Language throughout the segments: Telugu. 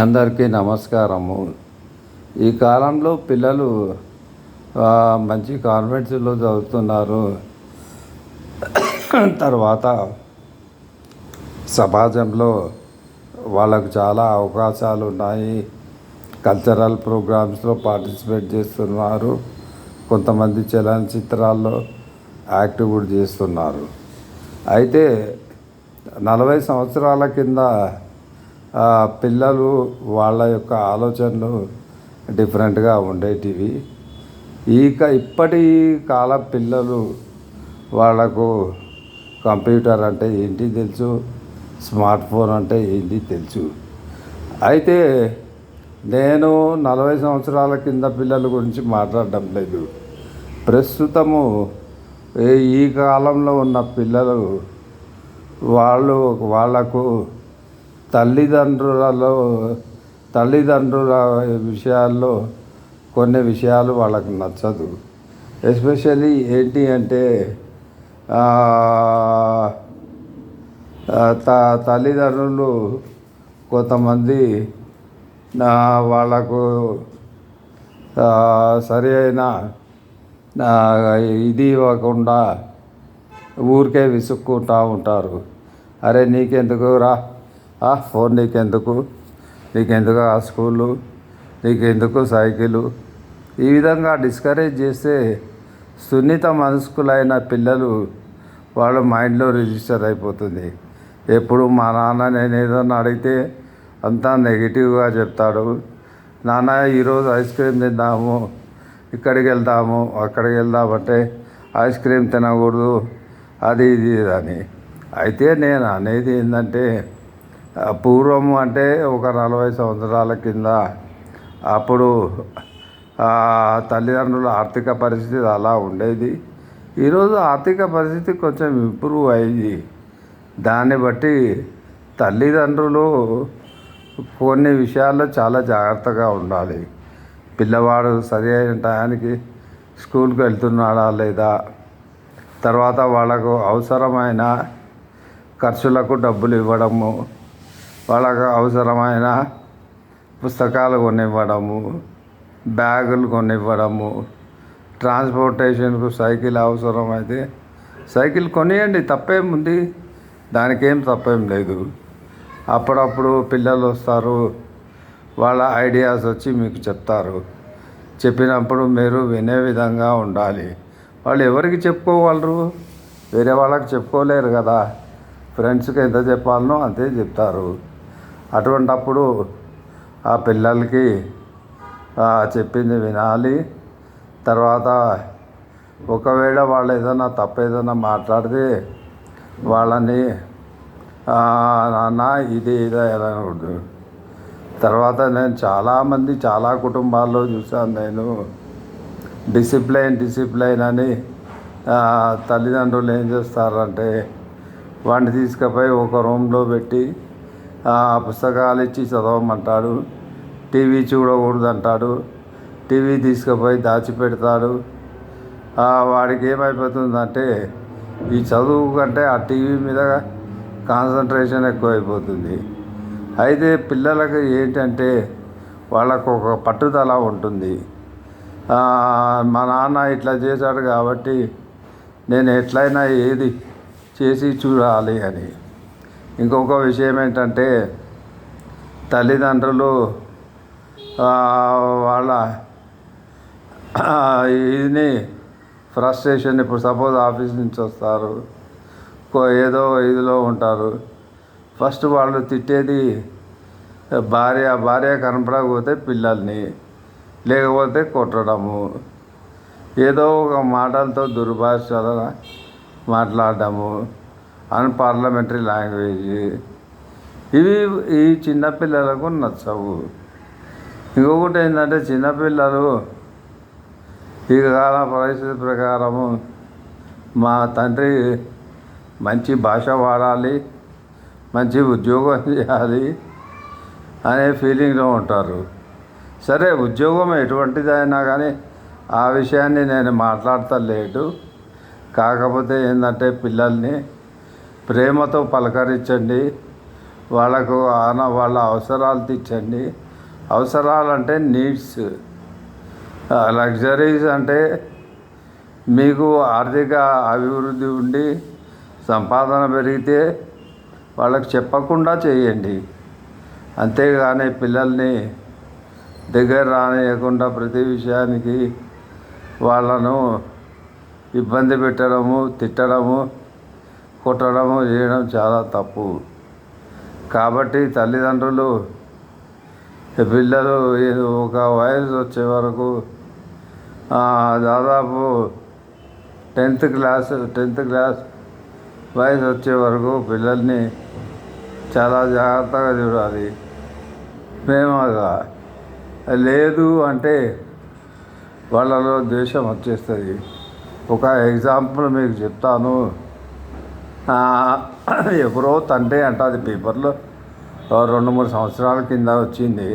అందరికీ నమస్కారము. ఈ కాలంలో పిల్లలు మంచి కాన్వెంట్స్లో చదువుతున్నారు. తర్వాత సమాజంలో వాళ్ళకు చాలా అవకాశాలు ఉన్నాయి. కల్చరల్ ప్రోగ్రామ్స్లో పార్టిసిపేట్ చేస్తున్నారు. కొంతమంది చలనచిత్రాల్లో యాక్ట్ కూడా చేస్తున్నారు. అయితే 40 సంవత్సరాల కింద పిల్లలు వాళ్ళ యొక్క ఆలోచనలు డిఫరెంట్గా ఉండేటివి. ఇప్పటి కాలం పిల్లలు వాళ్ళకు కంప్యూటర్ అంటే ఏంటి తెలుసు, స్మార్ట్ ఫోన్ అంటే ఏంటి తెలుసు. అయితే నేను 40 సంవత్సరాల కింద పిల్లల గురించి మాట్లాడడం లేదు. ప్రస్తుతము ఈ కాలంలో ఉన్న పిల్లలు వాళ్ళకు తల్లిదండ్రుల విషయాల్లో కొన్ని విషయాలు వాళ్ళకు నచ్చదు. ఎస్పెషల్లీ ఏంటి అంటే తల్లిదండ్రులు కొంతమంది వాళ్ళకు సరి అయిన ఇది ఇవ్వకుండా ఊరికే విసుక్కుంటూ ఉంటారు. అరే నీకెందుకు రా ఫోన్, నీకెందుకు ఆ స్కూలు, నీకెందుకు సైకిలు, ఈ విధంగా డిస్కరేజ్ చేస్తే సున్నిత మనస్కులైన పిల్లలు వాళ్ళ మైండ్లో రిజిస్టర్ అయిపోతుంది. ఎప్పుడు మా నాన్న నేను ఏదన్నా అడిగితే అంతా నెగిటివ్గా చెప్తాడు. నాన్న ఈరోజు ఐస్ క్రీమ్ తిందాము, ఇక్కడికి వెళ్దాము, అక్కడికి వెళ్దామంటే ఐస్ క్రీమ్ తినకూడదు, అది ఇది అని. అయితే నేను అనేది ఏంటంటే పూర్వము అంటే ఒక 40 సంవత్సరాల కింద అప్పుడు తల్లిదండ్రుల ఆర్థిక పరిస్థితి అలా ఉండేది. ఈరోజు ఆర్థిక పరిస్థితి కొంచెం ఇంప్రూవ్ అయ్యింది. దాన్ని బట్టి తల్లిదండ్రులు కొన్ని విషయాల్లో చాలా జాగ్రత్తగా ఉండాలి. పిల్లవాడు సరి అయిన టయానికి స్కూల్కి వెళ్తున్నాడా లేదా, తర్వాత వాళ్ళకు అవసరమైన ఖర్చులకు డబ్బులు ఇవ్వడము, వాళ్ళకు అవసరమైన పుస్తకాలు కొనివ్వడము, బ్యాగులు కొనివ్వడము, ట్రాన్స్పోర్టేషన్కు సైకిల్ అవసరమైతే సైకిల్ కొనియండి, తప్పేముంది, దానికేం తప్పేం లేదు. అప్పుడప్పుడు పిల్లలు వస్తారు, వాళ్ళ ఐడియాస్ వచ్చి మీకు చెప్తారు. చెప్పినప్పుడు మీరు వినే విధంగా ఉండాలి. వాళ్ళు ఎవరికి చెప్పుకోగలరు? వేరే వాళ్ళకి చెప్పుకోలేరు కదా. ఫ్రెండ్స్కి ఎంత చెప్పాలనో అంతే చెప్తారు. అటువంటప్పుడు ఆ పిల్లలకి చెప్పింది వినాలి. తర్వాత ఒకవేళ వాళ్ళు ఏదైనా మాట్లాడితే వాళ్ళని నాన్న ఇది అనకూడదు. తర్వాత నేను చాలా కుటుంబాల్లో చూశాను. నేను డిసిప్లైన్ అని తల్లిదండ్రులు ఏం చేస్తారంటే వాడిని తీసుకుపోయి ఒక రూమ్లో పెట్టి పుస్తకాలు ఇచ్చి చదవమంటాడు, టీవీ చూడకూడదు అంటాడు, టీవీ తీసుకుపోయి దాచిపెడతాడు. వాడికి ఏమైపోతుందంటే ఈ చదువు కంటే ఆ టీవీ మీద కాన్సన్ట్రేషన్ ఎక్కువైపోతుంది. అయితే పిల్లలకు ఏంటంటే వాళ్ళకు ఒక పట్టుదల ఉంటుంది. మా నాన్న ఇట్లా చేశాడు కాబట్టి నేను ఎట్లయినా ఏది చేసి చూడాలి అని. ఇంకొక విషయం ఏంటంటే తల్లిదండ్రులు వాళ్ళ ఇది ఫ్రస్ట్రేషన్, ఇప్పుడు సపోజ్ ఆఫీస్ నుంచి వస్తారు, ఏదో ఇదిలో ఉంటారు. ఫస్ట్ వాళ్ళు తిట్టేది భార్య కనపడకపోతే పిల్లల్ని, లేకపోతే కొట్టడము, ఏదో ఒక మాటలతో దుర్భాషలు మాట్లాడము, అన్పార్లమెంటరీ లాంగ్వేజ్, ఇవి ఈ చిన్నపిల్లలకు నచ్చవు. ఇంకొకటి ఏంటంటే చిన్నపిల్లలు ఈ కాల పరిస్థితి ప్రకారము మా తండ్రి మంచి భాష వాడాలి, మంచి ఉద్యోగం చేయాలి అనే ఫీలింగ్లో ఉంటారు. సరే, ఉద్యోగం ఎటువంటిదైనా కానీ ఆ విషయాన్ని నేను మాట్లాడతలేడు. కాకపోతే ఏంటంటే పిల్లల్ని ప్రేమతో పలకరించండి, వాళ్ళకు వాళ్ళ అవసరాలు తీర్చండి. అవసరాలు అంటే నీడ్స్. లగ్జరీస్ అంటే మీకు ఆర్థిక అభివృద్ధి ఉండి సంపాదన పెరిగితే వాళ్ళకి చెప్పకుండా చేయండి. అంతేగాని పిల్లల్ని దగ్గర రానియకుండా ప్రతి విషయానికి వాళ్ళను ఇబ్బంది పెట్టడము, తిట్టడము, కొట్టడము చేయడం చాలా తప్పు. కాబట్టి తల్లిదండ్రులు పిల్లలు ఒక వయసు వచ్చే వరకు దాదాపు 10th క్లాస్ వయసు వచ్చే వరకు పిల్లల్ని చాలా జాగ్రత్తగా చూడాలి, ప్రేమగా. లేదు అంటే వాళ్ళలో ద్వేషం వచ్చేస్తుంది. ఒక ఎగ్జాంపుల్ మీకు చెప్తాను. ఎవరో తండ్రి అంట, అది పేపర్లో 2-3 సంవత్సరాల కింద వచ్చింది.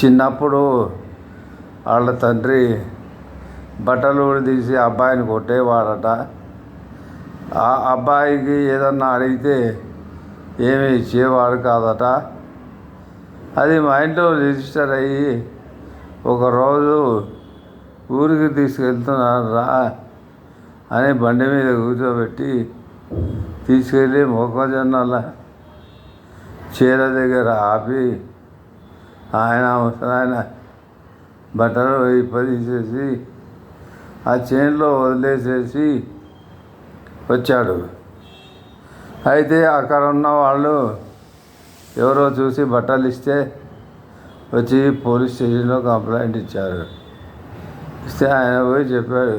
చిన్నప్పుడు వాళ్ళ తండ్రి బట్టలు తీసి అబ్బాయిని కొట్టేవాడట. ఆ అబ్బాయికి ఏదన్నా అడిగితే ఏమీ ఇచ్చేవాడు కాదట. అది మైండ్లో రిజిస్టర్ అయ్యి ఒకరోజు ఊరికి తీసుకెళ్తున్నారా అని బండి మీద కూర్చోబెట్టి తీసుకెళ్ళి మొక్కజొన్నల చీర దగ్గర ఆపి ఆయన బట్టలు తీసేసి ఆ చేనులో వదిలేసేసి వచ్చాడు. అయితే అక్కడ ఉన్న వాళ్ళు ఎవరో చూసి బట్టలు ఇస్తే వచ్చి పోలీస్ స్టేషన్లో కంప్లైంట్ ఇచ్చారు. ఇస్తే ఆయన పోయి చెప్పాడు,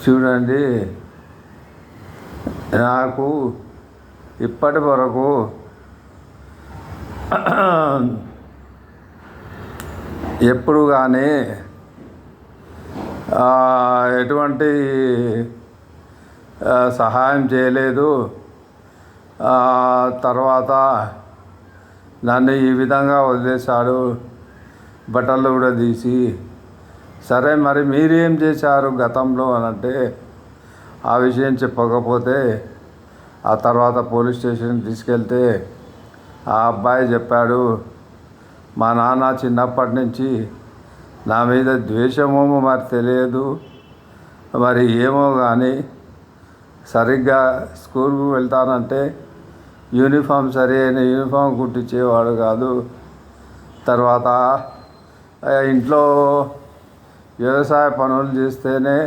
చూడండి, నాకు ఇప్పటి వరకు ఎప్పుడు కానీ ఎటువంటి సహాయం చేయలేదు. తర్వాత నన్ను ఈ విధంగా వదిలేశాడు, బట్టలు కూడా తీసి. సరే, మరి మీరేం చేశారు గతంలో అని అంటే ఆ విషయం చెప్పకపోతే ఆ తర్వాత పోలీస్ స్టేషన్కి తీసుకెళ్తే ఆ అబ్బాయి చెప్పాడు, మా నాన్న చిన్నప్పటి నుంచి నా మీద ద్వేషమో మరి తెలియదు, మరి ఏమో కానీ సరిగ్గా స్కూల్కి వెళ్తానంటే సరి అయిన యూనిఫామ్ కుట్టించేవాడు కాదు. తర్వాత ఇంట్లో వ్యవసాయ పనులు చేస్తేనే